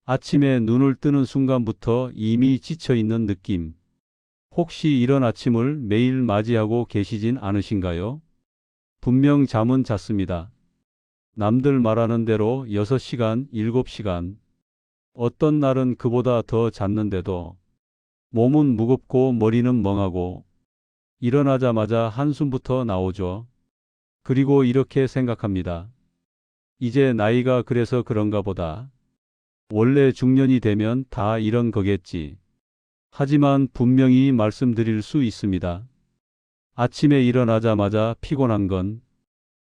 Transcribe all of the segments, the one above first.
아침에 눈을 뜨는 순간부터 이미 지쳐 있는 느낌. 혹시 이런 아침을 매일 맞이하고 계시진 않으신가요? 분명 잠은 잤습니다. 남들 말하는 대로 6시간, 7시간. 어떤 날은 그보다 더 잤는데도 몸은 무겁고 머리는 멍하고 일어나자마자 한숨부터 나오죠. 그리고 이렇게 생각합니다. 이제 나이가 그래서 그런가 보다. 원래 중년이 되면 다 이런 거겠지. 하지만 분명히 말씀드릴 수 있습니다. 아침에 일어나자마자 피곤한 건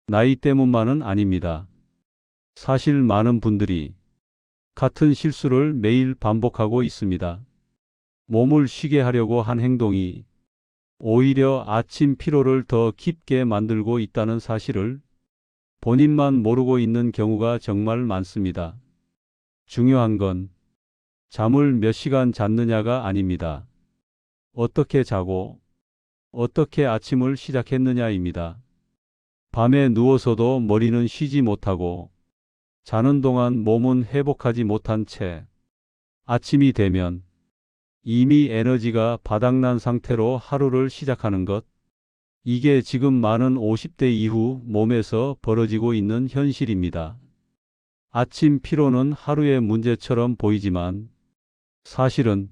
나이 때문만은 아닙니다. 사실 많은 분들이 같은 실수를 매일 반복하고 있습니다. 몸을 쉬게 하려고 한 행동이 오히려 아침 피로를 더 깊게 만들고 있다는 사실을 본인만 모르고 있는 경우가 정말 많습니다. 중요한 건 잠을 몇 시간 잤느냐가 아닙니다. 어떻게 자고 어떻게 아침을 시작했느냐입니다. 밤에 누워서도 머리는 쉬지 못하고 자는 동안 몸은 회복하지 못한 채 아침이 되면 이미 에너지가 바닥난 상태로 하루를 시작하는 것. 이게 지금 많은 50대 이후 몸에서 벌어지고 있는 현실입니다. 아침 피로는 하루의 문제처럼 보이지만 사실은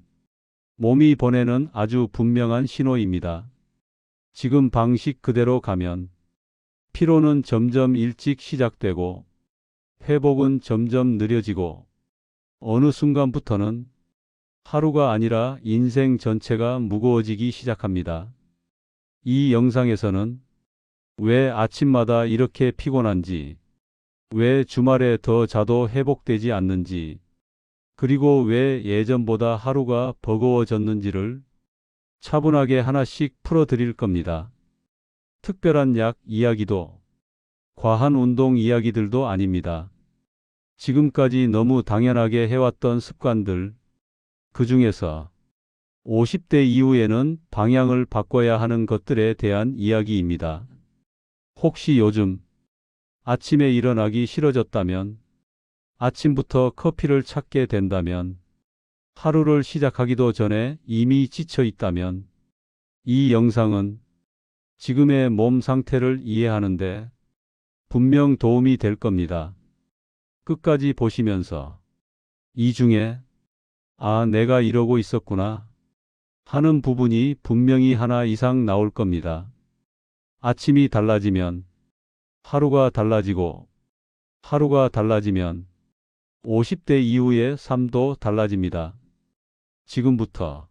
몸이 보내는 아주 분명한 신호입니다. 지금 방식 그대로 가면 피로는 점점 일찍 시작되고 회복은 점점 느려지고 어느 순간부터는 하루가 아니라 인생 전체가 무거워지기 시작합니다. 이 영상에서는 왜 아침마다 이렇게 피곤한지, 왜 주말에 더 자도 회복되지 않는지, 그리고 왜 예전보다 하루가 버거워졌는지를 차분하게 하나씩 풀어드릴 겁니다. 특별한 약 이야기도, 과한 운동 이야기들도 아닙니다. 지금까지 너무 당연하게 해왔던 습관들, 그 중에서 50대 이후에는 방향을 바꿔야 하는 것들에 대한 이야기입니다. 혹시 요즘 아침에 일어나기 싫어졌다면, 아침부터 커피를 찾게 된다면, 하루를 시작하기도 전에 이미 지쳐 있다면, 이 영상은 지금의 몸 상태를 이해하는데 분명 도움이 될 겁니다. 끝까지 보시면서 이 중에 아, 내가 이러고 있었구나 하는 부분이 분명히 하나 이상 나올 겁니다. 아침이 달라지면 하루가 달라지고 하루가 달라지면 50대 이후의 삶도 달라집니다. 지금부터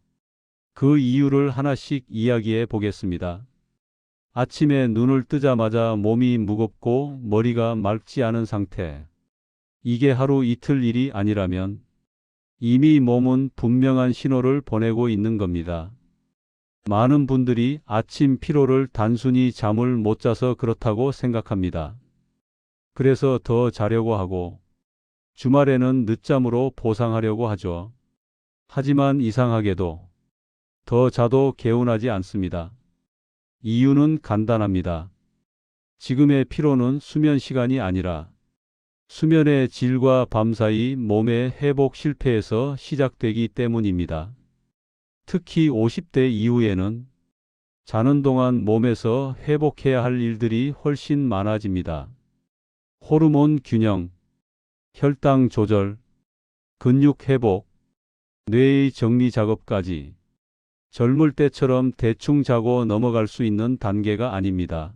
그 이유를 하나씩 이야기해 보겠습니다. 아침에 눈을 뜨자마자 몸이 무겁고 머리가 맑지 않은 상태. 이게 하루 이틀 일이 아니라면 이미 몸은 분명한 신호를 보내고 있는 겁니다. 많은 분들이 아침 피로를 단순히 잠을 못 자서 그렇다고 생각합니다. 그래서 더 자려고 하고 주말에는 늦잠으로 보상하려고 하죠. 하지만 이상하게도 더 자도 개운하지 않습니다. 이유는 간단합니다. 지금의 피로는 수면 시간이 아니라 수면의 질과 밤 사이 몸의 회복 실패에서 시작되기 때문입니다. 특히 50대 이후에는 자는 동안 몸에서 회복해야 할 일들이 훨씬 많아집니다. 호르몬 균형, 혈당 조절, 근육 회복, 뇌의 정리 작업까지 젊을 때처럼 대충 자고 넘어갈 수 있는 단계가 아닙니다.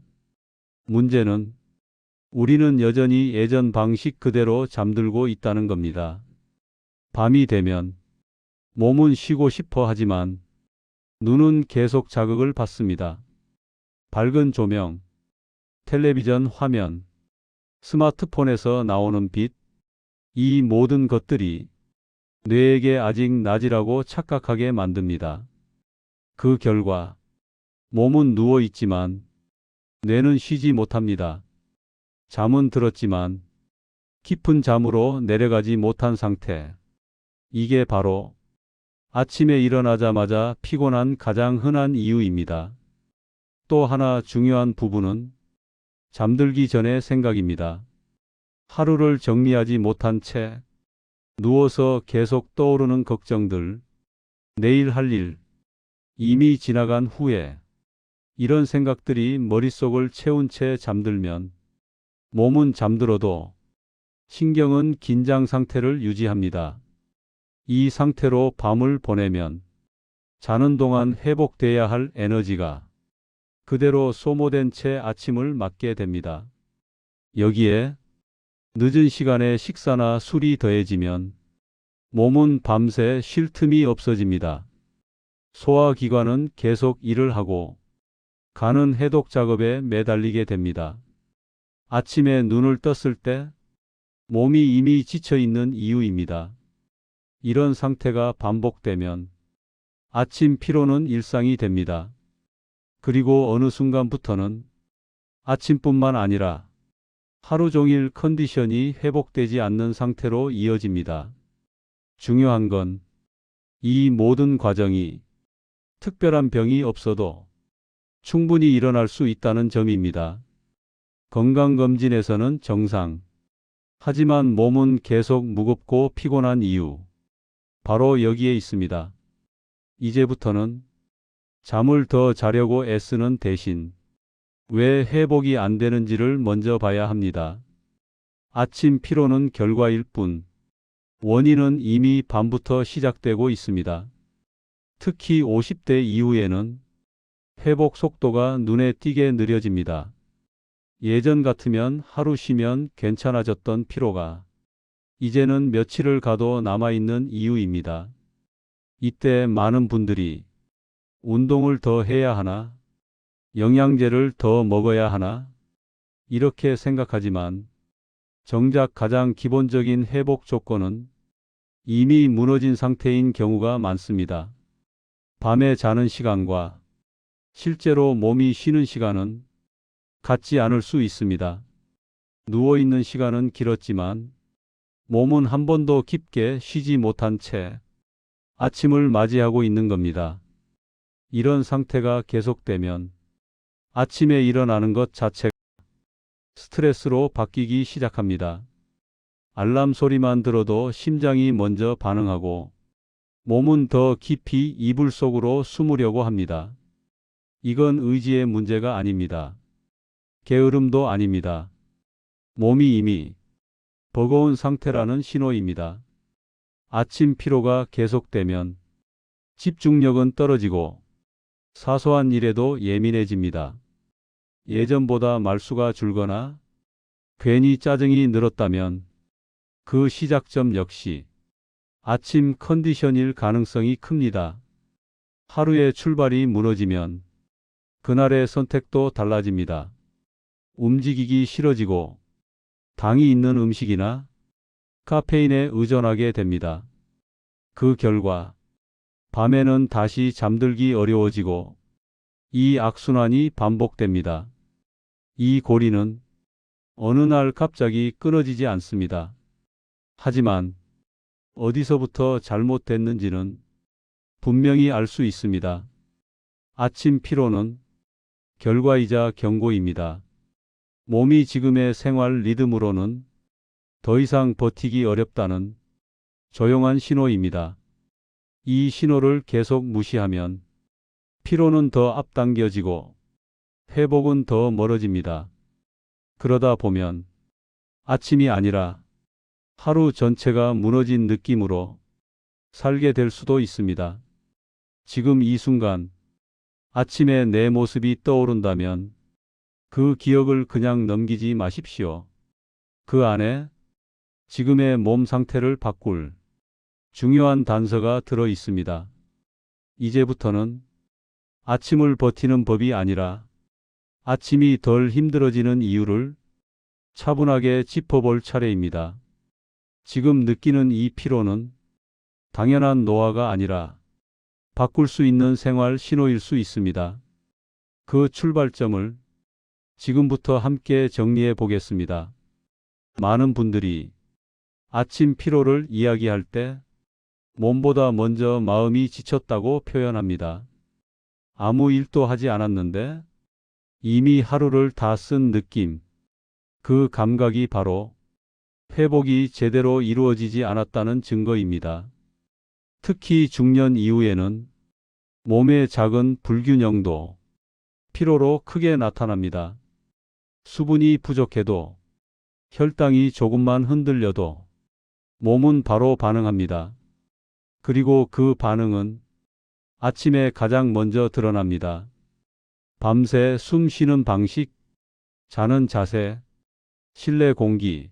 문제는 우리는 여전히 예전 방식 그대로 잠들고 있다는 겁니다. 밤이 되면 몸은 쉬고 싶어 하지만 눈은 계속 자극을 받습니다. 밝은 조명, 텔레비전 화면, 스마트폰에서 나오는 빛, 이 모든 것들이 뇌에게 아직 낮이라고 착각하게 만듭니다. 그 결과 몸은 누워 있지만 뇌는 쉬지 못합니다. 잠은 들었지만 깊은 잠으로 내려가지 못한 상태. 이게 바로 아침에 일어나자마자 피곤한 가장 흔한 이유입니다. 또 하나 중요한 부분은 잠들기 전의 생각입니다. 하루를 정리하지 못한 채 누워서 계속 떠오르는 걱정들, 내일 할 일, 이미 지나간 후에 이런 생각들이 머릿속을 채운 채 잠들면 몸은 잠들어도 신경은 긴장 상태를 유지합니다. 이 상태로 밤을 보내면 자는 동안 회복돼야 할 에너지가 그대로 소모된 채 아침을 맞게 됩니다. 여기에 늦은 시간에 식사나 술이 더해지면 몸은 밤새 쉴 틈이 없어집니다. 소화기관은 계속 일을 하고 간은 해독 작업에 매달리게 됩니다. 아침에 눈을 떴을 때 몸이 이미 지쳐 있는 이유입니다. 이런 상태가 반복되면 아침 피로는 일상이 됩니다. 그리고 어느 순간부터는 아침뿐만 아니라 하루 종일 컨디션이 회복되지 않는 상태로 이어집니다. 중요한 건 이 모든 과정이 특별한 병이 없어도 충분히 일어날 수 있다는 점입니다. 건강검진에서는 정상. 하지만 몸은 계속 무겁고 피곤한 이유. 바로 여기에 있습니다. 이제부터는 잠을 더 자려고 애쓰는 대신 왜 회복이 안 되는지를 먼저 봐야 합니다. 아침 피로는 결과일 뿐 원인은 이미 밤부터 시작되고 있습니다. 특히 50대 이후에는 회복 속도가 눈에 띄게 느려집니다. 예전 같으면 하루 쉬면 괜찮아졌던 피로가 이제는 며칠을 가도 남아있는 이유입니다. 이때 많은 분들이 운동을 더 해야 하나, 영양제를 더 먹어야 하나, 이렇게 생각하지만 정작 가장 기본적인 회복 조건은 이미 무너진 상태인 경우가 많습니다. 밤에 자는 시간과 실제로 몸이 쉬는 시간은 같지 않을 수 있습니다. 누워있는 시간은 길었지만 몸은 한 번도 깊게 쉬지 못한 채 아침을 맞이하고 있는 겁니다. 이런 상태가 계속되면 아침에 일어나는 것 자체가 스트레스로 바뀌기 시작합니다. 알람 소리만 들어도 심장이 먼저 반응하고 몸은 더 깊이 이불 속으로 숨으려고 합니다. 이건 의지의 문제가 아닙니다. 게으름도 아닙니다. 몸이 이미 버거운 상태라는 신호입니다. 아침 피로가 계속되면 집중력은 떨어지고 사소한 일에도 예민해집니다. 예전보다 말수가 줄거나 괜히 짜증이 늘었다면 그 시작점 역시 아침 컨디션일 가능성이 큽니다. 하루의 출발이 무너지면 그날의 선택도 달라집니다. 움직이기 싫어지고 당이 있는 음식이나 카페인에 의존하게 됩니다. 그 결과 밤에는 다시 잠들기 어려워지고 이 악순환이 반복됩니다. 이 고리는 어느 날 갑자기 끊어지지 않습니다. 하지만 어디서부터 잘못됐는지는 분명히 알 수 있습니다. 아침 피로는 결과이자 경고입니다. 몸이 지금의 생활 리듬으로는 더 이상 버티기 어렵다는 조용한 신호입니다. 이 신호를 계속 무시하면 피로는 더 앞당겨지고 회복은 더 멀어집니다. 그러다 보면 아침이 아니라 하루 전체가 무너진 느낌으로 살게 될 수도 있습니다. 지금 이 순간 아침에 내 모습이 떠오른다면 그 기억을 그냥 넘기지 마십시오. 그 안에 지금의 몸 상태를 바꿀 중요한 단서가 들어 있습니다. 이제부터는 아침을 버티는 법이 아니라 아침이 덜 힘들어지는 이유를 차분하게 짚어볼 차례입니다. 지금 느끼는 이 피로는 당연한 노화가 아니라 바꿀 수 있는 생활 신호일 수 있습니다. 그 출발점을 지금부터 함께 정리해 보겠습니다. 많은 분들이 아침 피로를 이야기할 때 몸보다 먼저 마음이 지쳤다고 표현합니다. 아무 일도 하지 않았는데 이미 하루를 다 쓴 느낌. 그 감각이 바로 회복이 제대로 이루어지지 않았다는 증거입니다. 특히 중년 이후에는 몸의 작은 불균형도 피로로 크게 나타납니다. 수분이 부족해도 혈당이 조금만 흔들려도 몸은 바로 반응합니다. 그리고 그 반응은 아침에 가장 먼저 드러납니다. 밤새 숨 쉬는 방식, 자는 자세, 실내 공기,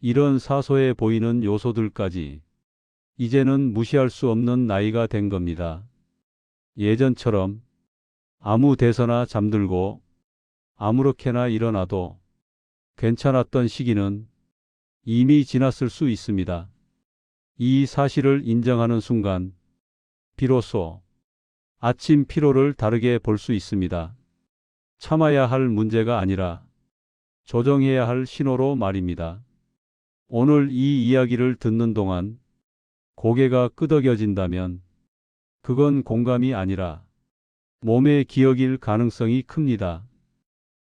이런 사소해 보이는 요소들까지 이제는 무시할 수 없는 나이가 된 겁니다. 예전처럼 아무 데서나 잠들고 아무렇게나 일어나도 괜찮았던 시기는 이미 지났을 수 있습니다. 이 사실을 인정하는 순간 비로소 아침 피로를 다르게 볼 수 있습니다. 참아야 할 문제가 아니라 조정해야 할 신호로 말입니다. 오늘 이 이야기를 듣는 동안 고개가 끄덕여진다면 그건 공감이 아니라 몸의 기억일 가능성이 큽니다.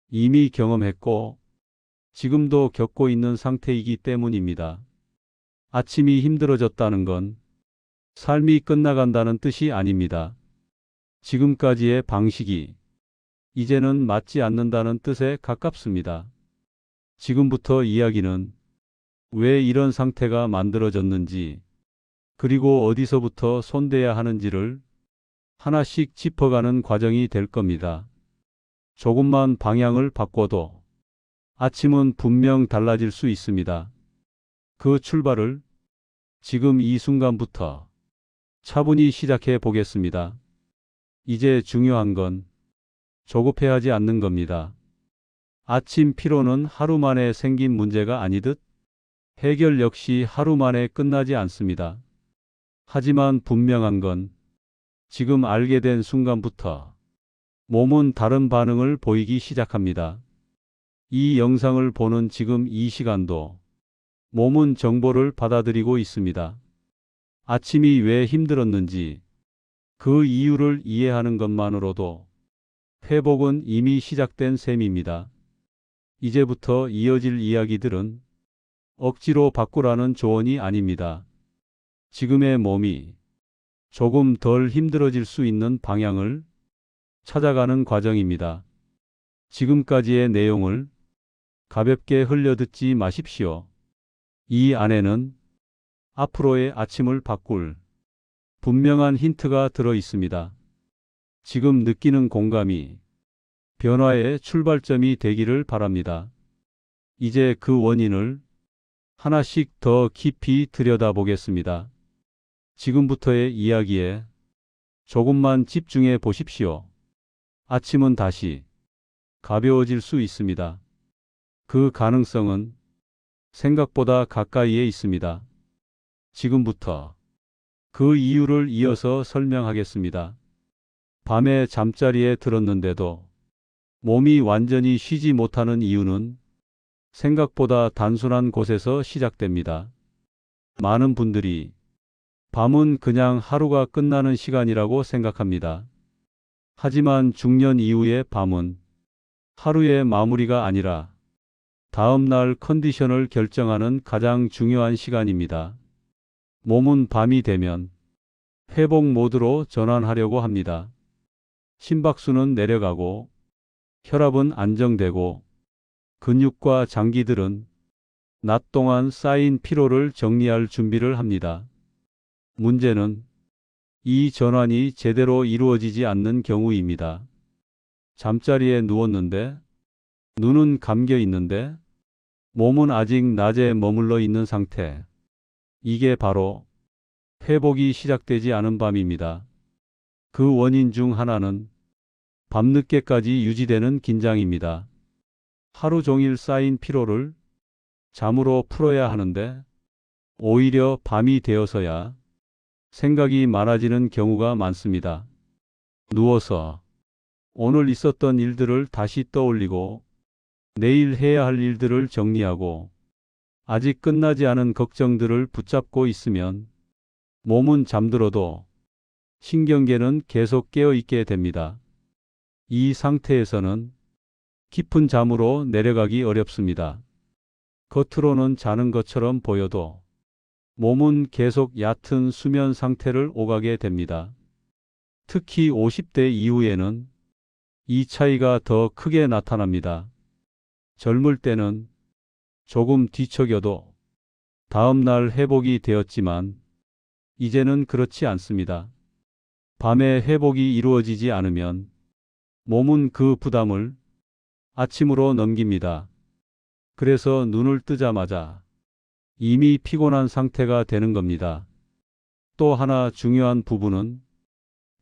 이미 경험했고 지금도 겪고 있는 상태이기 때문입니다. 아침이 힘들어졌다는 건 삶이 끝나간다는 뜻이 아닙니다. 지금까지의 방식이 이제는 맞지 않는다는 뜻에 가깝습니다. 지금부터 이야기는 왜 이런 상태가 만들어졌는지, 그리고 어디서부터 손대야 하는지를 하나씩 짚어가는 과정이 될 겁니다. 조금만 방향을 바꿔도 아침은 분명 달라질 수 있습니다. 그 출발을 지금 이 순간부터 차분히 시작해 보겠습니다. 이제 중요한 건 조급해하지 않는 겁니다. 아침 피로는 하루 만에 생긴 문제가 아니듯 해결 역시 하루 만에 끝나지 않습니다. 하지만 분명한 건 지금 알게 된 순간부터 몸은 다른 반응을 보이기 시작합니다. 이 영상을 보는 지금 이 시간도 몸은 정보를 받아들이고 있습니다. 아침이 왜 힘들었는지 그 이유를 이해하는 것만으로도 회복은 이미 시작된 셈입니다. 이제부터 이어질 이야기들은 억지로 바꾸라는 조언이 아닙니다. 지금의 몸이 조금 덜 힘들어질 수 있는 방향을 찾아가는 과정입니다. 지금까지의 내용을 가볍게 흘려듣지 마십시오. 이 안에는 앞으로의 아침을 바꿀 분명한 힌트가 들어 있습니다. 지금 느끼는 공감이 변화의 출발점이 되기를 바랍니다. 이제 그 원인을 하나씩 더 깊이 들여다보겠습니다. 지금부터의 이야기에 조금만 집중해 보십시오. 아침은 다시 가벼워질 수 있습니다. 그 가능성은 생각보다 가까이에 있습니다. 지금부터 그 이유를 이어서 설명하겠습니다. 밤에 잠자리에 들었는데도 몸이 완전히 쉬지 못하는 이유는 생각보다 단순한 곳에서 시작됩니다. 많은 분들이 밤은 그냥 하루가 끝나는 시간이라고 생각합니다. 하지만 중년 이후의 밤은 하루의 마무리가 아니라 다음 날 컨디션을 결정하는 가장 중요한 시간입니다. 몸은 밤이 되면 회복 모드로 전환하려고 합니다. 심박수는 내려가고 혈압은 안정되고 근육과 장기들은 낮 동안 쌓인 피로를 정리할 준비를 합니다. 문제는 이 전환이 제대로 이루어지지 않는 경우입니다. 잠자리에 누웠는데 눈은 감겨 있는데 몸은 아직 낮에 머물러 있는 상태. 이게 바로 회복이 시작되지 않은 밤입니다. 그 원인 중 하나는 밤늦게까지 유지되는 긴장입니다. 하루 종일 쌓인 피로를 잠으로 풀어야 하는데 오히려 밤이 되어서야 생각이 많아지는 경우가 많습니다. 누워서 오늘 있었던 일들을 다시 떠올리고 내일 해야 할 일들을 정리하고 아직 끝나지 않은 걱정들을 붙잡고 있으면 몸은 잠들어도 신경계는 계속 깨어 있게 됩니다. 이 상태에서는 깊은 잠으로 내려가기 어렵습니다. 겉으로는 자는 것처럼 보여도 몸은 계속 얕은 수면 상태를 오가게 됩니다. 특히 50대 이후에는 이 차이가 더 크게 나타납니다. 젊을 때는 조금 뒤척여도 다음날 회복이 되었지만 이제는 그렇지 않습니다. 밤에 회복이 이루어지지 않으면 몸은 그 부담을 아침으로 넘깁니다. 그래서 눈을 뜨자마자 이미 피곤한 상태가 되는 겁니다. 또 하나 중요한 부분은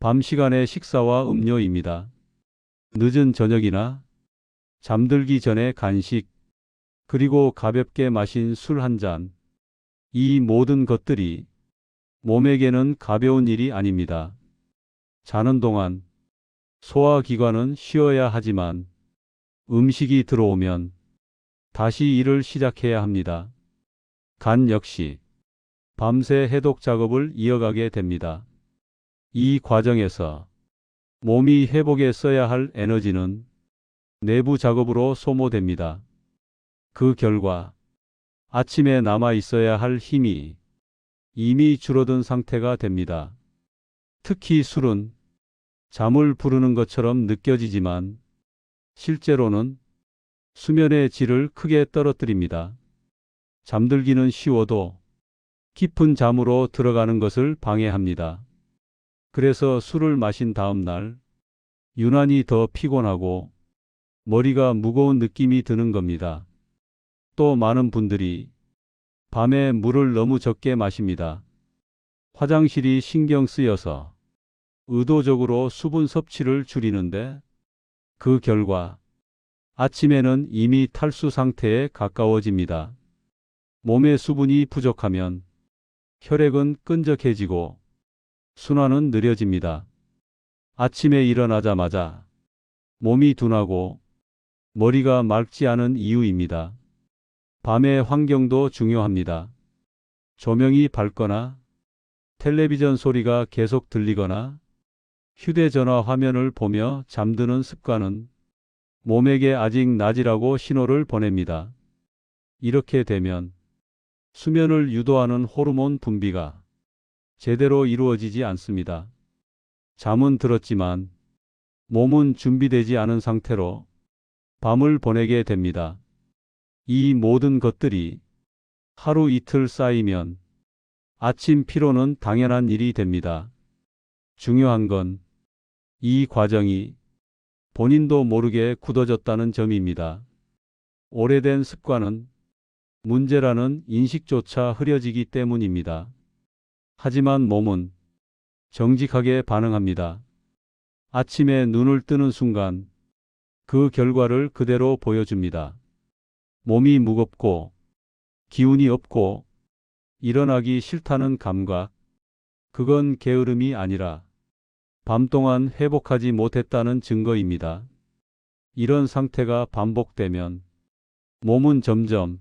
밤 시간의 식사와 음료입니다. 늦은 저녁이나 잠들기 전에 간식, 그리고 가볍게 마신 술 한 잔. 이 모든 것들이 몸에게는 가벼운 일이 아닙니다. 자는 동안 소화기관은 쉬어야 하지만 음식이 들어오면 다시 일을 시작해야 합니다. 간 역시 밤새 해독 작업을 이어가게 됩니다. 이 과정에서 몸이 회복에 써야 할 에너지는 내부 작업으로 소모됩니다. 그 결과 아침에 남아 있어야 할 힘이 이미 줄어든 상태가 됩니다. 특히 술은 잠을 부르는 것처럼 느껴지지만 실제로는 수면의 질을 크게 떨어뜨립니다. 잠들기는 쉬워도 깊은 잠으로 들어가는 것을 방해합니다. 그래서 술을 마신 다음 날 유난히 더 피곤하고 머리가 무거운 느낌이 드는 겁니다. 또 많은 분들이 밤에 물을 너무 적게 마십니다. 화장실이 신경 쓰여서 의도적으로 수분 섭취를 줄이는데 그 결과 아침에는 이미 탈수 상태에 가까워집니다. 몸에 수분이 부족하면 혈액은 끈적해지고 순환은 느려집니다. 아침에 일어나자마자 몸이 둔하고 머리가 맑지 않은 이유입니다. 밤의 환경도 중요합니다. 조명이 밝거나 텔레비전 소리가 계속 들리거나 휴대전화 화면을 보며 잠드는 습관은 몸에게 아직 낮이라고 신호를 보냅니다. 이렇게 되면 수면을 유도하는 호르몬 분비가 제대로 이루어지지 않습니다. 잠은 들었지만 몸은 준비되지 않은 상태로 밤을 보내게 됩니다. 이 모든 것들이 하루 이틀 쌓이면 아침 피로는 당연한 일이 됩니다. 중요한 건 이 과정이 본인도 모르게 굳어졌다는 점입니다. 오래된 습관은 문제라는 인식조차 흐려지기 때문입니다. 하지만 몸은 정직하게 반응합니다. 아침에 눈을 뜨는 순간 그 결과를 그대로 보여줍니다. 몸이 무겁고 기운이 없고 일어나기 싫다는 감각. 그건 게으름이 아니라 밤 동안 회복하지 못했다는 증거입니다. 이런 상태가 반복되면 몸은 점점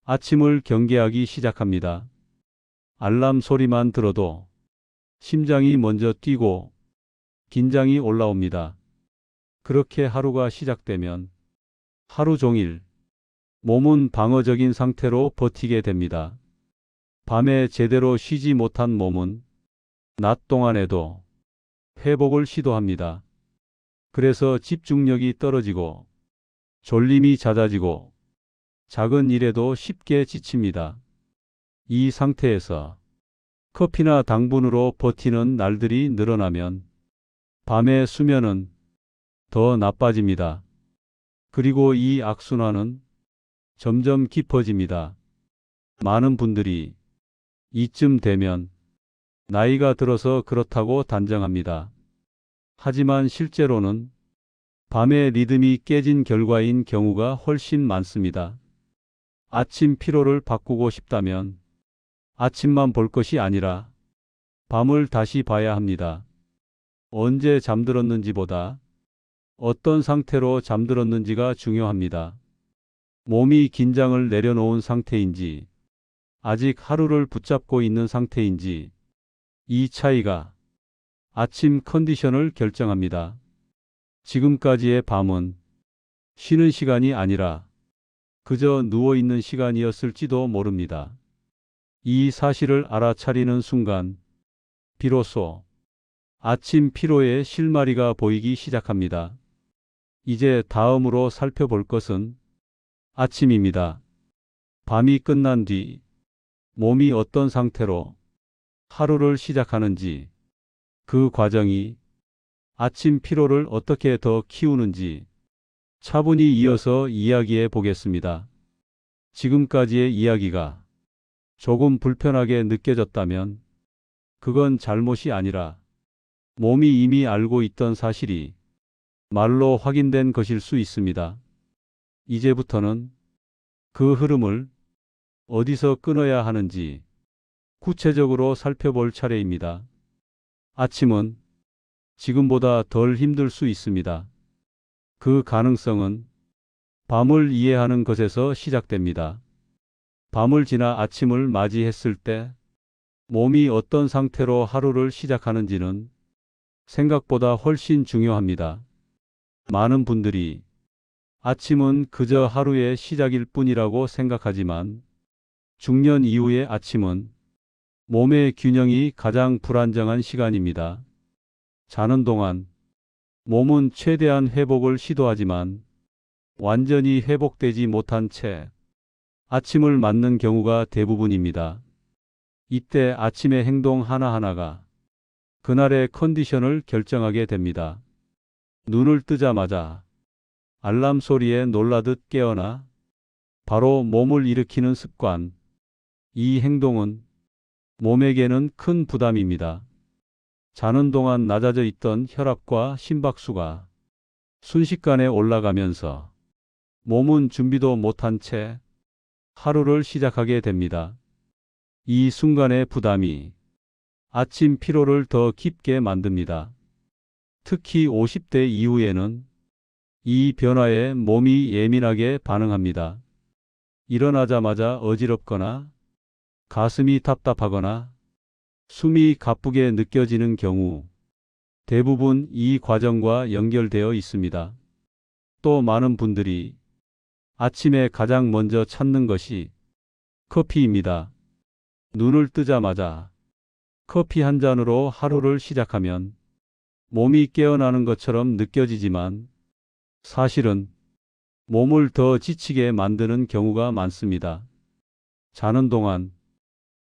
아침을 경계하기 시작합니다. 알람 소리만 들어도 심장이 먼저 뛰고 긴장이 올라옵니다. 그렇게 하루가 시작되면 하루 종일 몸은 방어적인 상태로 버티게 됩니다. 밤에 제대로 쉬지 못한 몸은 낮 동안에도 회복을 시도합니다. 그래서 집중력이 떨어지고 졸림이 잦아지고 작은 일에도 쉽게 지칩니다. 이 상태에서 커피나 당분으로 버티는 날들이 늘어나면 밤의 수면은 더 나빠집니다. 그리고 이 악순환은 점점 깊어집니다. 많은 분들이 이쯤 되면 나이가 들어서 그렇다고 단정합니다. 하지만 실제로는 밤의 리듬이 깨진 결과인 경우가 훨씬 많습니다. 아침 피로를 바꾸고 싶다면 아침만 볼 것이 아니라 밤을 다시 봐야 합니다. 언제 잠들었는지보다 어떤 상태로 잠들었는지가 중요합니다. 몸이 긴장을 내려놓은 상태인지 아직 하루를 붙잡고 있는 상태인지 이 차이가 아침 컨디션을 결정합니다. 지금까지의 밤은 쉬는 시간이 아니라 그저 누워있는 시간이었을지도 모릅니다. 이 사실을 알아차리는 순간 비로소 아침 피로의 실마리가 보이기 시작합니다. 이제 다음으로 살펴볼 것은 아침입니다. 밤이 끝난 뒤 몸이 어떤 상태로 하루를 시작하는지, 그 과정이 아침 피로를 어떻게 더 키우는지 차분히 이어서 이야기해 보겠습니다. 지금까지의 이야기가 조금 불편하게 느껴졌다면 그건 잘못이 아니라 몸이 이미 알고 있던 사실이 말로 확인된 것일 수 있습니다. 이제부터는 그 흐름을 어디서 끊어야 하는지 구체적으로 살펴볼 차례입니다. 아침은 지금보다 덜 힘들 수 있습니다. 그 가능성은 밤을 이해하는 것에서 시작됩니다. 밤을 지나 아침을 맞이했을 때 몸이 어떤 상태로 하루를 시작하는지는 생각보다 훨씬 중요합니다. 많은 분들이 아침은 그저 하루의 시작일 뿐이라고 생각하지만 중년 이후의 아침은 몸의 균형이 가장 불안정한 시간입니다. 자는 동안 몸은 최대한 회복을 시도하지만 완전히 회복되지 못한 채 아침을 맞는 경우가 대부분입니다. 이때 아침의 행동 하나하나가 그날의 컨디션을 결정하게 됩니다. 눈을 뜨자마자 알람 소리에 놀라듯 깨어나 바로 몸을 일으키는 습관. 이 행동은 몸에게는 큰 부담입니다. 자는 동안 낮아져 있던 혈압과 심박수가 순식간에 올라가면서 몸은 준비도 못한 채 하루를 시작하게 됩니다. 이 순간의 부담이 아침 피로를 더 깊게 만듭니다. 특히 50대 이후에는 이 변화에 몸이 예민하게 반응합니다. 일어나자마자 어지럽거나 가슴이 답답하거나 숨이 가쁘게 느껴지는 경우 대부분 이 과정과 연결되어 있습니다. 또 많은 분들이 아침에 가장 먼저 찾는 것이 커피입니다. 눈을 뜨자마자 커피 한 잔으로 하루를 시작하면 몸이 깨어나는 것처럼 느껴지지만 사실은 몸을 더 지치게 만드는 경우가 많습니다. 자는 동안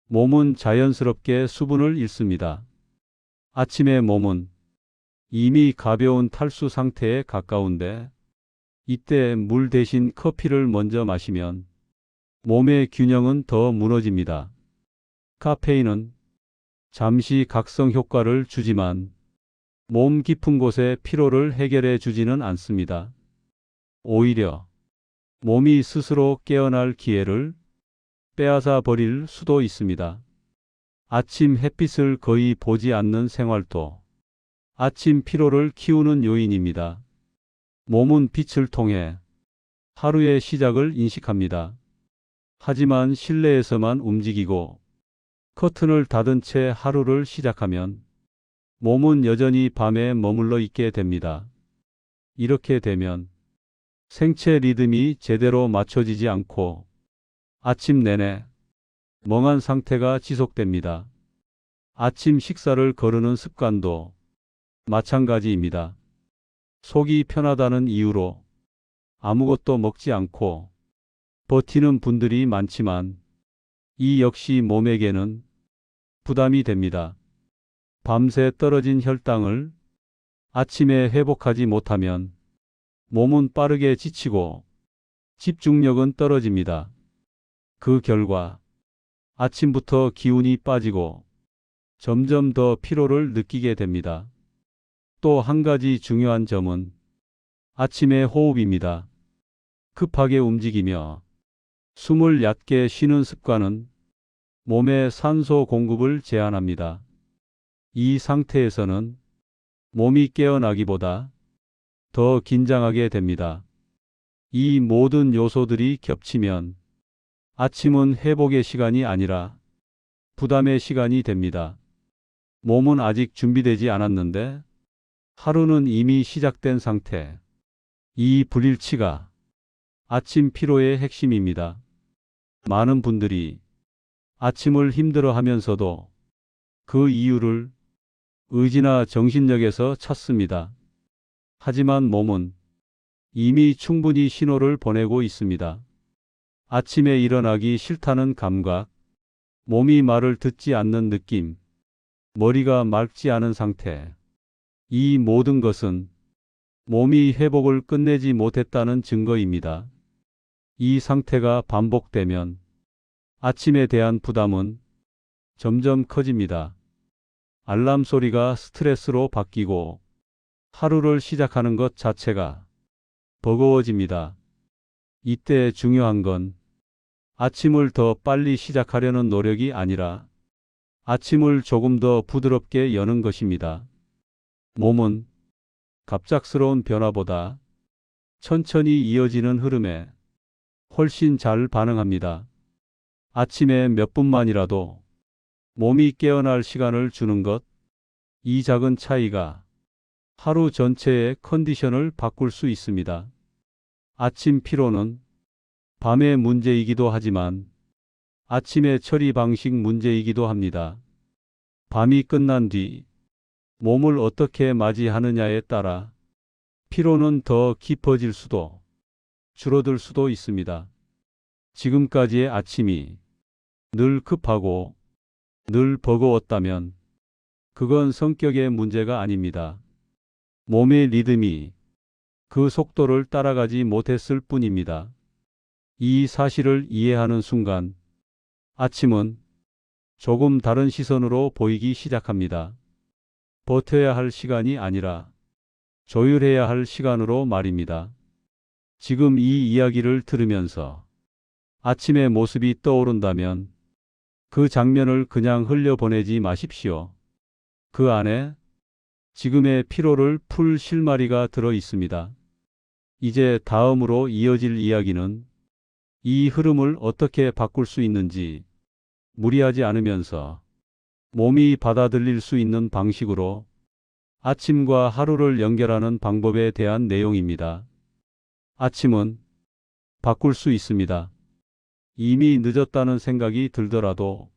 몸은 자연스럽게 수분을 잃습니다. 아침에 몸은 이미 가벼운 탈수 상태에 가까운데 이때 물 대신 커피를 먼저 마시면 몸의 균형은 더 무너집니다. 카페인은 잠시 각성 효과를 주지만 몸 깊은 곳의 피로를 해결해 주지는 않습니다. 오히려 몸이 스스로 깨어날 기회를 빼앗아 버릴 수도 있습니다. 아침 햇빛을 거의 보지 않는 생활도 아침 피로를 키우는 요인입니다. 몸은 빛을 통해 하루의 시작을 인식합니다. 하지만 실내에서만 움직이고 커튼을 닫은 채 하루를 시작하면 몸은 여전히 밤에 머물러 있게 됩니다. 이렇게 되면 생체 리듬이 제대로 맞춰지지 않고 아침 내내 멍한 상태가 지속됩니다. 아침 식사를 거르는 습관도 마찬가지입니다. 속이 편하다는 이유로 아무것도 먹지 않고 버티는 분들이 많지만 이 역시 몸에게는 부담이 됩니다. 밤새 떨어진 혈당을 아침에 회복하지 못하면 몸은 빠르게 지치고 집중력은 떨어집니다. 그 결과 아침부터 기운이 빠지고 점점 더 피로를 느끼게 됩니다. 또 한 가지 중요한 점은 아침의 호흡입니다. 급하게 움직이며 숨을 얕게 쉬는 습관은 몸에 산소 공급을 제한합니다. 이 상태에서는 몸이 깨어나기보다 더 긴장하게 됩니다. 이 모든 요소들이 겹치면 아침은 회복의 시간이 아니라 부담의 시간이 됩니다. 몸은 아직 준비되지 않았는데 하루는 이미 시작된 상태. 이 불일치가 아침 피로의 핵심입니다. 많은 분들이 아침을 힘들어 하면서도 그 이유를 의지나 정신력에서 찾습니다. 하지만 몸은 이미 충분히 신호를 보내고 있습니다. 아침에 일어나기 싫다는 감각, 몸이 말을 듣지 않는 느낌, 머리가 맑지 않은 상태. 이 모든 것은 몸이 회복을 끝내지 못했다는 증거입니다. 이 상태가 반복되면 아침에 대한 부담은 점점 커집니다. 알람 소리가 스트레스로 바뀌고 하루를 시작하는 것 자체가 버거워집니다. 이때 중요한 건 아침을 더 빨리 시작하려는 노력이 아니라 아침을 조금 더 부드럽게 여는 것입니다. 몸은 갑작스러운 변화보다 천천히 이어지는 흐름에 훨씬 잘 반응합니다. 아침에 몇 분만이라도 몸이 깨어날 시간을 주는 것, 이 작은 차이가 하루 전체의 컨디션을 바꿀 수 있습니다. 아침 피로는 밤의 문제이기도 하지만 아침의 처리 방식 문제이기도 합니다. 밤이 끝난 뒤 몸을 어떻게 맞이하느냐에 따라 피로는 더 깊어질 수도 줄어들 수도 있습니다. 지금까지의 아침이 늘 급하고 늘 버거웠다면 그건 성격의 문제가 아닙니다. 몸의 리듬이 그 속도를 따라가지 못했을 뿐입니다. 이 사실을 이해하는 순간 아침은 조금 다른 시선으로 보이기 시작합니다. 버텨야 할 시간이 아니라 조율해야 할 시간으로 말입니다. 지금 이 이야기를 들으면서 아침의 모습이 떠오른다면 그 장면을 그냥 흘려보내지 마십시오. 그 안에 지금의 피로를 풀 실마리가 들어 있습니다. 이제 다음으로 이어질 이야기는 이 흐름을 어떻게 바꿀 수 있는지, 무리하지 않으면서 몸이 받아들일 수 있는 방식으로 아침과 하루를 연결하는 방법에 대한 내용입니다. 아침은 바꿀 수 있습니다. 이미 늦었다는 생각이 들더라도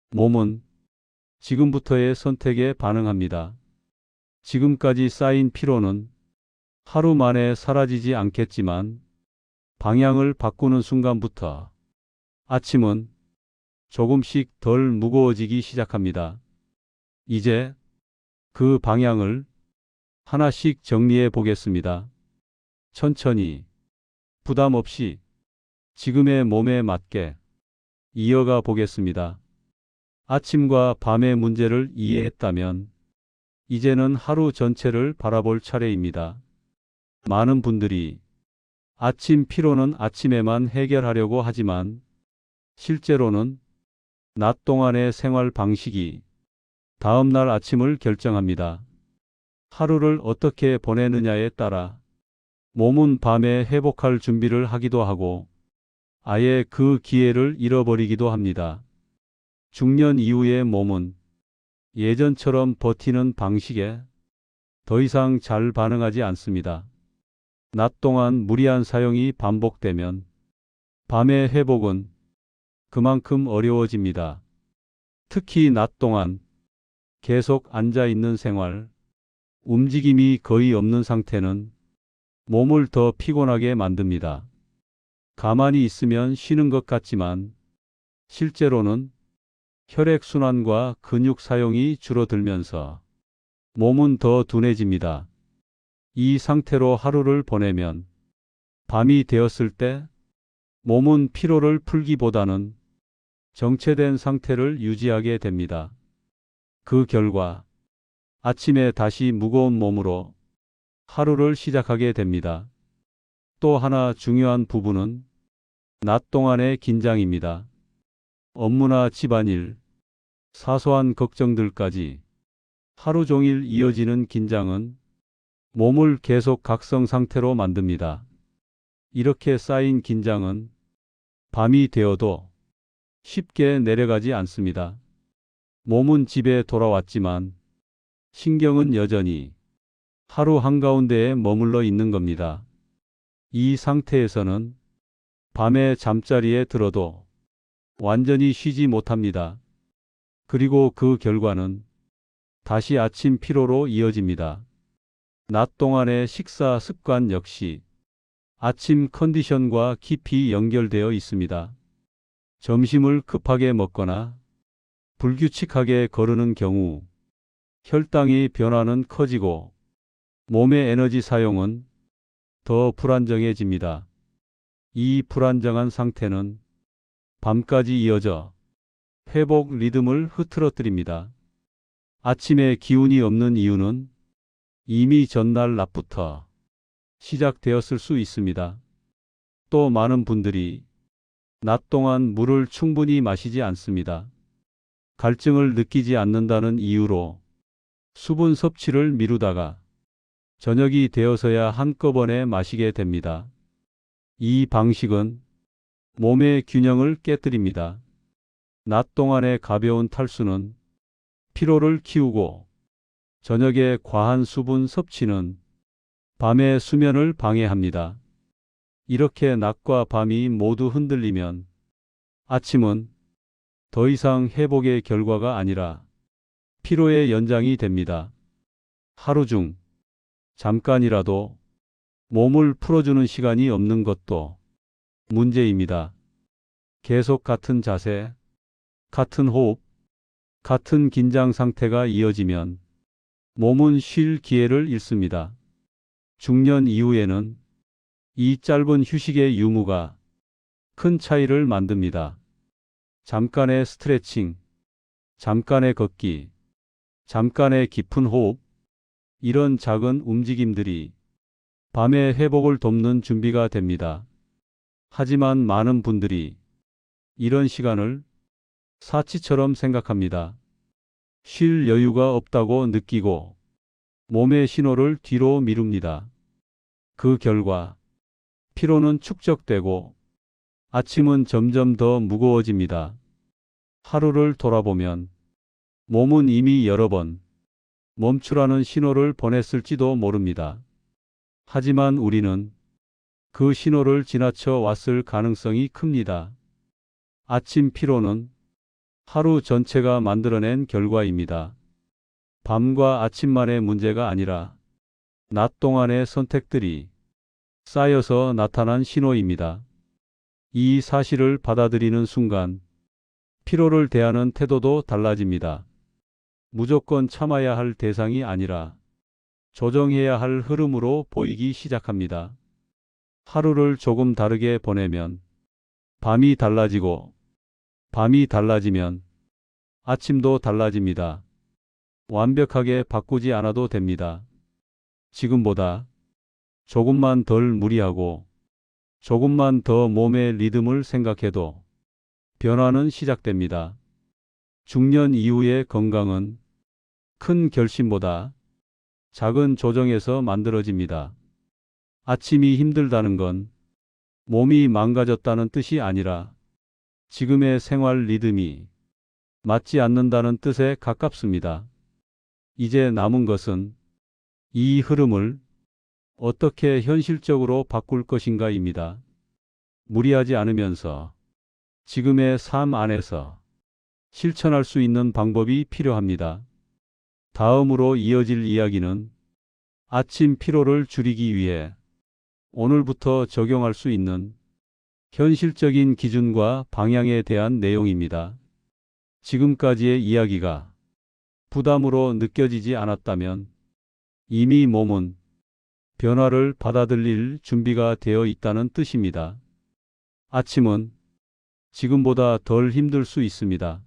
몸은 지금부터의 선택에 반응합니다. 지금까지 쌓인 피로는 하루 만에 사라지지 않겠지만 방향을 바꾸는 순간부터 아침은 조금씩 덜 무거워지기 시작합니다. 이제 그 방향을 하나씩 정리해 보겠습니다. 천천히, 부담 없이 지금의 몸에 맞게 이어가 보겠습니다. 아침과 밤의 문제를 이해했다면 이제는 하루 전체를 바라볼 차례입니다. 많은 분들이 아침 피로는 아침에만 해결하려고 하지만 실제로는 낮 동안의 생활 방식이 다음 날 아침을 결정합니다. 하루를 어떻게 보내느냐에 따라 몸은 밤에 회복할 준비를 하기도 하고 아예 그 기회를 잃어버리기도 합니다. 중년 이후의 몸은 예전처럼 버티는 방식에 더 이상 잘 반응하지 않습니다. 낮 동안 무리한 사용이 반복되면 밤의 회복은 그만큼 어려워집니다. 특히 낮 동안 계속 앉아 있는 생활, 움직임이 거의 없는 상태는 몸을 더 피곤하게 만듭니다. 가만히 있으면 쉬는 것 같지만 실제로는 혈액순환과 근육 사용이 줄어들면서 몸은 더 둔해집니다. 이 상태로 하루를 보내면 밤이 되었을 때 몸은 피로를 풀기보다는 정체된 상태를 유지하게 됩니다. 그 결과 아침에 다시 무거운 몸으로 하루를 시작하게 됩니다. 또 하나 중요한 부분은 낮 동안의 긴장입니다. 업무나 집안일, 사소한 걱정들까지 하루 종일 이어지는 긴장은 몸을 계속 각성 상태로 만듭니다. 이렇게 쌓인 긴장은 밤이 되어도 쉽게 내려가지 않습니다. 몸은 집에 돌아왔지만 신경은 여전히 하루 한가운데에 머물러 있는 겁니다. 이 상태에서는 밤에 잠자리에 들어도 완전히 쉬지 못합니다. 그리고 그 결과는 다시 아침 피로로 이어집니다. 낮 동안의 식사 습관 역시 아침 컨디션과 깊이 연결되어 있습니다. 점심을 급하게 먹거나 불규칙하게 거르는 경우 혈당이 변화는 커지고 몸의 에너지 사용은 더 불안정해집니다. 이 불안정한 상태는 밤까지 이어져 회복 리듬을 흐트러뜨립니다. 아침에 기운이 없는 이유는 이미 전날 낮부터 시작되었을 수 있습니다. 또 많은 분들이 낮 동안 물을 충분히 마시지 않습니다. 갈증을 느끼지 않는다는 이유로 수분 섭취를 미루다가 저녁이 되어서야 한꺼번에 마시게 됩니다. 이 방식은 몸의 균형을 깨뜨립니다. 낮 동안의 가벼운 탈수는 피로를 키우고 저녁의 과한 수분 섭취는 밤의 수면을 방해합니다. 이렇게 낮과 밤이 모두 흔들리면 아침은 더 이상 회복의 결과가 아니라 피로의 연장이 됩니다. 하루 중 잠깐이라도 몸을 풀어주는 시간이 없는 것도 문제입니다. 계속 같은 자세, 같은 호흡, 같은 긴장 상태가 이어지면 몸은 쉴 기회를 잃습니다. 중년 이후에는 이 짧은 휴식의 유무가 큰 차이를 만듭니다. 잠깐의 스트레칭, 잠깐의 걷기, 잠깐의 깊은 호흡, 이런 작은 움직임들이 밤의 회복을 돕는 준비가 됩니다. 하지만 많은 분들이 이런 시간을 사치처럼 생각합니다. 쉴 여유가 없다고 느끼고 몸의 신호를 뒤로 미룹니다. 그 결과 피로는 축적되고 아침은 점점 더 무거워집니다. 하루를 돌아보면 몸은 이미 여러 번 멈추라는 신호를 보냈을지도 모릅니다. 하지만 우리는 그 신호를 지나쳐 왔을 가능성이 큽니다. 아침 피로는 하루 전체가 만들어낸 결과입니다. 밤과 아침만의 문제가 아니라 낮 동안의 선택들이 쌓여서 나타난 신호입니다. 이 사실을 받아들이는 순간 피로를 대하는 태도도 달라집니다. 무조건 참아야 할 대상이 아니라 조정해야 할 흐름으로 보이기 시작합니다. 하루를 조금 다르게 보내면 밤이 달라지고 밤이 달라지면 아침도 달라집니다. 완벽하게 바꾸지 않아도 됩니다. 지금보다 조금만 덜 무리하고 조금만 더 몸의 리듬을 생각해도 변화는 시작됩니다. 중년 이후의 건강은 큰 결심보다 작은 조정에서 만들어집니다. 아침이 힘들다는 건 몸이 망가졌다는 뜻이 아니라 지금의 생활 리듬이 맞지 않는다는 뜻에 가깝습니다. 이제 남은 것은 이 흐름을 어떻게 현실적으로 바꿀 것인가입니다. 무리하지 않으면서 지금의 삶 안에서 실천할 수 있는 방법이 필요합니다. 다음으로 이어질 이야기는 아침 피로를 줄이기 위해 오늘부터 적용할 수 있는 현실적인 기준과 방향에 대한 내용입니다. 지금까지의 이야기가 부담으로 느껴지지 않았다면 이미 몸은 변화를 받아들일 준비가 되어 있다는 뜻입니다. 아침은 지금보다 덜 힘들 수 있습니다.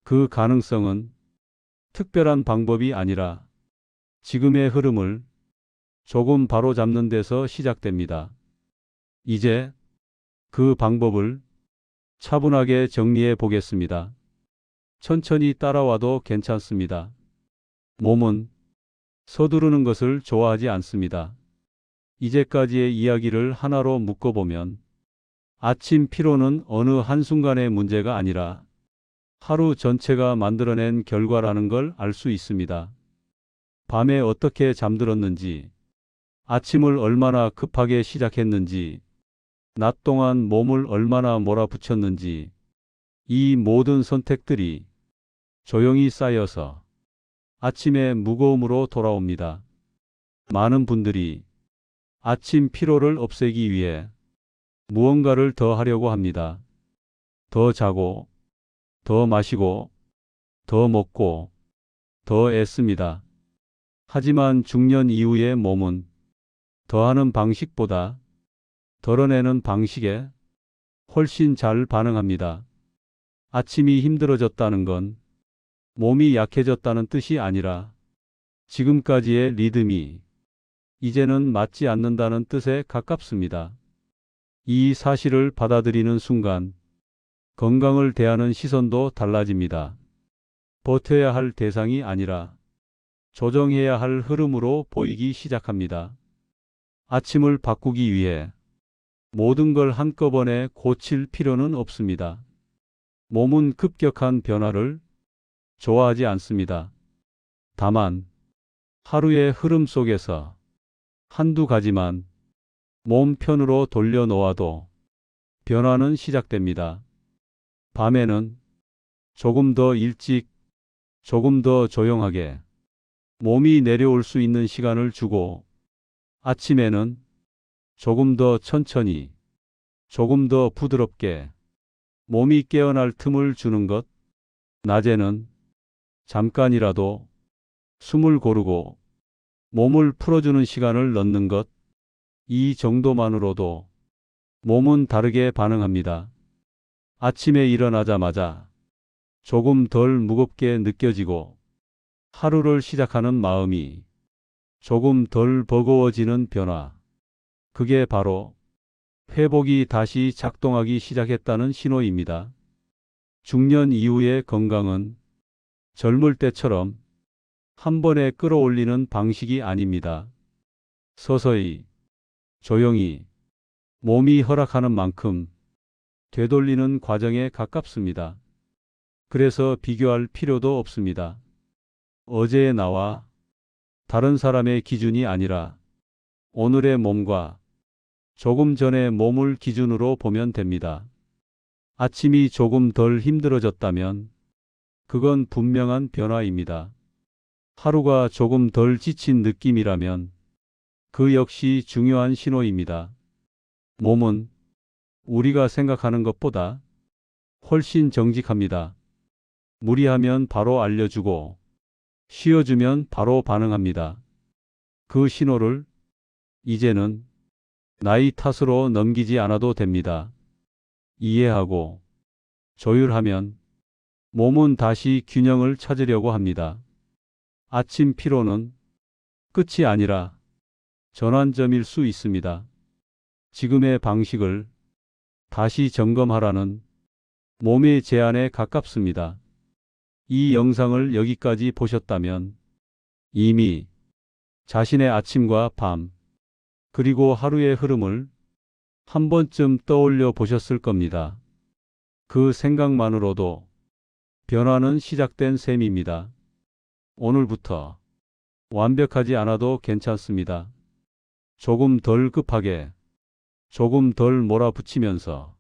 그 가능성은 특별한 방법이 아니라 지금의 흐름을 조금 바로잡는 데서 시작됩니다. 이제 그 방법을 차분하게 정리해 보겠습니다. 천천히 따라와도 괜찮습니다. 몸은 서두르는 것을 좋아하지 않습니다. 이제까지의 이야기를 하나로 묶어보면 아침 피로는 어느 한순간의 문제가 아니라 하루 전체가 만들어낸 결과라는 걸 알 수 있습니다. 밤에 어떻게 잠들었는지, 아침을 얼마나 급하게 시작했는지, 낮 동안 몸을 얼마나 몰아붙였는지 이 모든 선택들이 조용히 쌓여서 아침에 무거움으로 돌아옵니다. 많은 분들이 아침 피로를 없애기 위해 무언가를 더 하려고 합니다. 더 자고, 더 마시고, 더 먹고, 더 애씁니다. 하지만 중년 이후의 몸은 더하는 방식보다 덜어내는 방식에 훨씬 잘 반응합니다. 아침이 힘들어졌다는 건 몸이 약해졌다는 뜻이 아니라 지금까지의 리듬이 이제는 맞지 않는다는 뜻에 가깝습니다. 이 사실을 받아들이는 순간 건강을 대하는 시선도 달라집니다. 버텨야 할 대상이 아니라 조정해야 할 흐름으로 보이기 시작합니다. 아침을 바꾸기 위해 모든 걸 한꺼번에 고칠 필요는 없습니다. 몸은 급격한 변화를 좋아하지 않습니다. 다만 하루의 흐름 속에서 한두 가지만 몸 편으로 돌려놓아도 변화는 시작됩니다. 밤에는 조금 더 일찍, 조금 더 조용하게 몸이 내려올 수 있는 시간을 주고 아침에는 조금 더 천천히, 조금 더 부드럽게 몸이 깨어날 틈을 주는 것, 낮에는 잠깐이라도 숨을 고르고 몸을 풀어주는 시간을 넣는 것, 이 정도만으로도 몸은 다르게 반응합니다. 아침에 일어나자마자 조금 덜 무겁게 느껴지고 하루를 시작하는 마음이 조금 덜 버거워지는 변화. 그게 바로 회복이 다시 작동하기 시작했다는 신호입니다. 중년 이후의 건강은 젊을 때처럼 한 번에 끌어올리는 방식이 아닙니다. 서서히, 조용히, 몸이 허락하는 만큼 되돌리는 과정에 가깝습니다. 그래서 비교할 필요도 없습니다. 어제의 나와 다른 사람의 기준이 아니라 오늘의 몸과 조금 전의 몸을 기준으로 보면 됩니다. 아침이 조금 덜 힘들어졌다면 그건 분명한 변화입니다. 하루가 조금 덜 지친 느낌이라면 그 역시 중요한 신호입니다. 몸은 우리가 생각하는 것보다 훨씬 정직합니다. 무리하면 바로 알려주고 쉬어주면 바로 반응합니다. 그 신호를 이제는 나이 탓으로 넘기지 않아도 됩니다. 이해하고 조율하면 몸은 다시 균형을 찾으려고 합니다. 아침 피로는 끝이 아니라 전환점일 수 있습니다. 지금의 방식을 다시 점검하라는 몸의 제안에 가깝습니다. 이 영상을 여기까지 보셨다면 이미 자신의 아침과 밤, 그리고 하루의 흐름을 한 번쯤 떠올려 보셨을 겁니다. 그 생각만으로도 변화는 시작된 셈입니다. 오늘부터 완벽하지 않아도 괜찮습니다. 조금 덜 급하게, 조금 덜 몰아붙이면서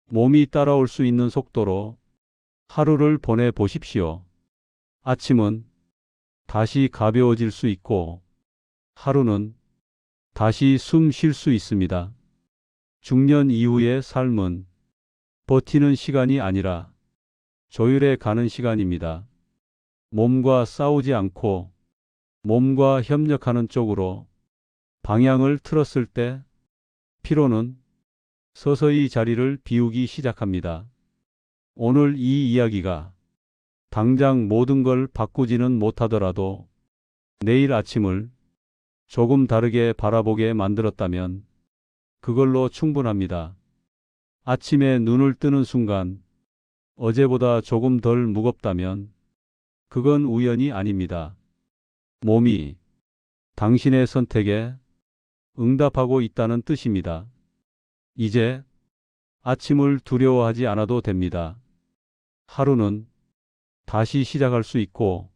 몸이 따라올 수 있는 속도로 하루를 보내보십시오. 아침은 다시 가벼워질 수 있고 하루는 다시 숨 쉴 수 있습니다. 중년 이후의 삶은 버티는 시간이 아니라 조율해 가는 시간입니다. 몸과 싸우지 않고 몸과 협력하는 쪽으로 방향을 틀었을 때 피로는 서서히 자리를 비우기 시작합니다. 오늘 이 이야기가 당장 모든 걸 바꾸지는 못하더라도 내일 아침을 조금 다르게 바라보게 만들었다면 그걸로 충분합니다. 아침에 눈을 뜨는 순간 어제보다 조금 덜 무겁다면 그건 우연이 아닙니다. 몸이 당신의 선택에 응답하고 있다는 뜻입니다. 이제 아침을 두려워하지 않아도 됩니다. 하루는 다시 시작할 수 있고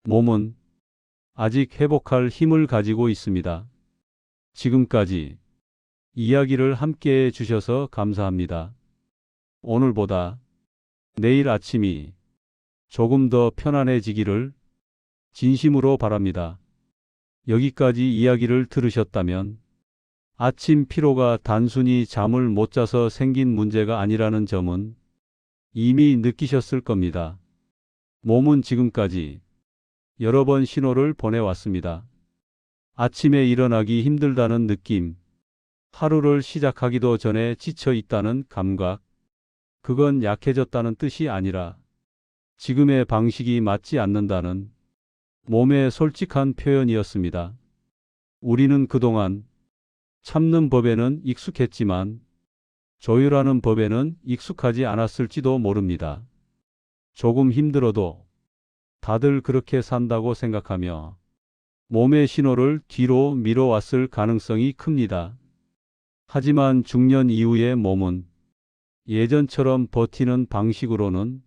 몸은 아직 회복할 힘을 가지고 있습니다. 지금까지 이야기를 함께 해 주셔서 감사합니다. 오늘보다 내일 아침이 조금 더 편안해지기를 진심으로 바랍니다. 여기까지 이야기를 들으셨다면 아침 피로가 단순히 잠을 못 자서 생긴 문제가 아니라는 점은 이미 느끼셨을 겁니다. 몸은 지금까지 여러 번 신호를 보내왔습니다. 아침에 일어나기 힘들다는 느낌, 하루를 시작하기도 전에 지쳐 있다는 감각, 그건 약해졌다는 뜻이 아니라 지금의 방식이 맞지 않는다는 몸의 솔직한 표현이었습니다. 우리는 그동안 참는 법에는 익숙했지만 조율하는 법에는 익숙하지 않았을지도 모릅니다. 조금 힘들어도 다들 그렇게 산다고 생각하며 몸의 신호를 뒤로 미뤄왔을 가능성이 큽니다. 하지만 중년 이후의 몸은 예전처럼 버티는 방식으로는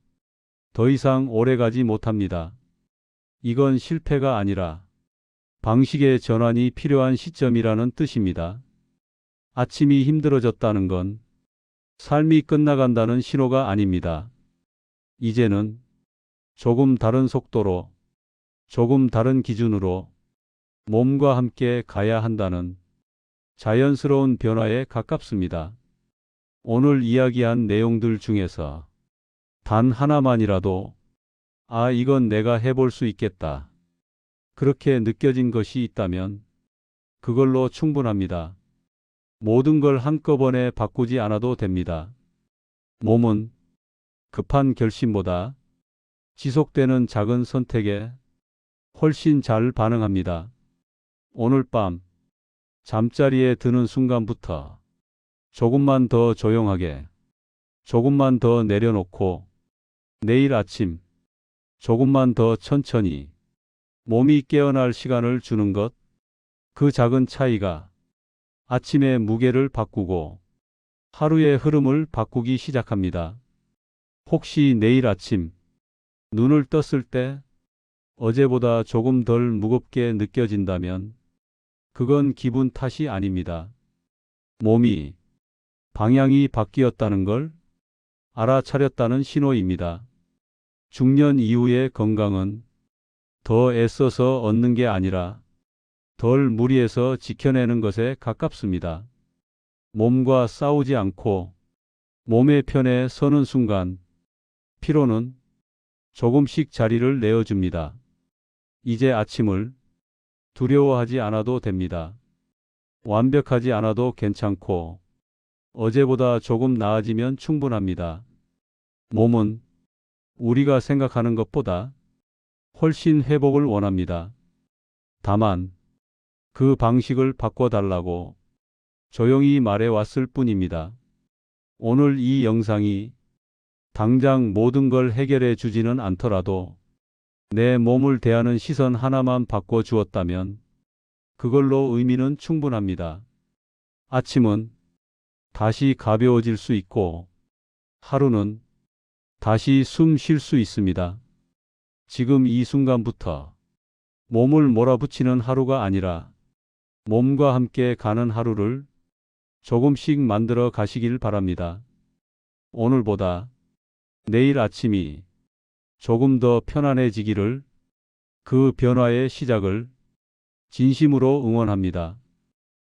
더 이상 오래가지 못합니다. 이건 실패가 아니라 방식의 전환이 필요한 시점이라는 뜻입니다. 아침이 힘들어졌다는 건 삶이 끝나간다는 신호가 아닙니다. 이제는 조금 다른 속도로, 조금 다른 기준으로 몸과 함께 가야 한다는 자연스러운 변화에 가깝습니다. 오늘 이야기한 내용들 중에서 단 하나만이라도 이건 내가 해볼 수 있겠다. 그렇게 느껴진 것이 있다면 그걸로 충분합니다. 모든 걸 한꺼번에 바꾸지 않아도 됩니다. 몸은 급한 결심보다 지속되는 작은 선택에 훨씬 잘 반응합니다. 오늘 밤 잠자리에 드는 순간부터 조금만 더 조용하게, 조금만 더 내려놓고 내일 아침 조금만 더 천천히 몸이 깨어날 시간을 주는 것, 그 작은 차이가 아침의 무게를 바꾸고 하루의 흐름을 바꾸기 시작합니다. 혹시 내일 아침 눈을 떴을 때 어제보다 조금 덜 무겁게 느껴진다면 그건 기분 탓이 아닙니다. 몸이 방향이 바뀌었다는 걸 알아차렸다는 신호입니다. 중년 이후의 건강은 더 애써서 얻는 게 아니라 덜 무리해서 지켜내는 것에 가깝습니다. 몸과 싸우지 않고 몸의 편에 서는 순간 피로는 조금씩 자리를 내어줍니다. 이제 아침을 두려워하지 않아도 됩니다. 완벽하지 않아도 괜찮고 어제보다 조금 나아지면 충분합니다. 몸은 우리가 생각하는 것보다 훨씬 회복을 원합니다. 다만 그 방식을 바꿔달라고 조용히 말해왔을 뿐입니다. 오늘 이 영상이 당장 모든 걸 해결해 주지는 않더라도 내 몸을 대하는 시선 하나만 바꿔주었다면 그걸로 의미는 충분합니다. 아침은 다시 가벼워질 수 있고 하루는 다시 숨 쉴 수 있습니다. 지금 이 순간부터 몸을 몰아붙이는 하루가 아니라 몸과 함께 가는 하루를 조금씩 만들어 가시길 바랍니다. 오늘보다 내일 아침이 조금 더 편안해지기를, 그 변화의 시작을 진심으로 응원합니다.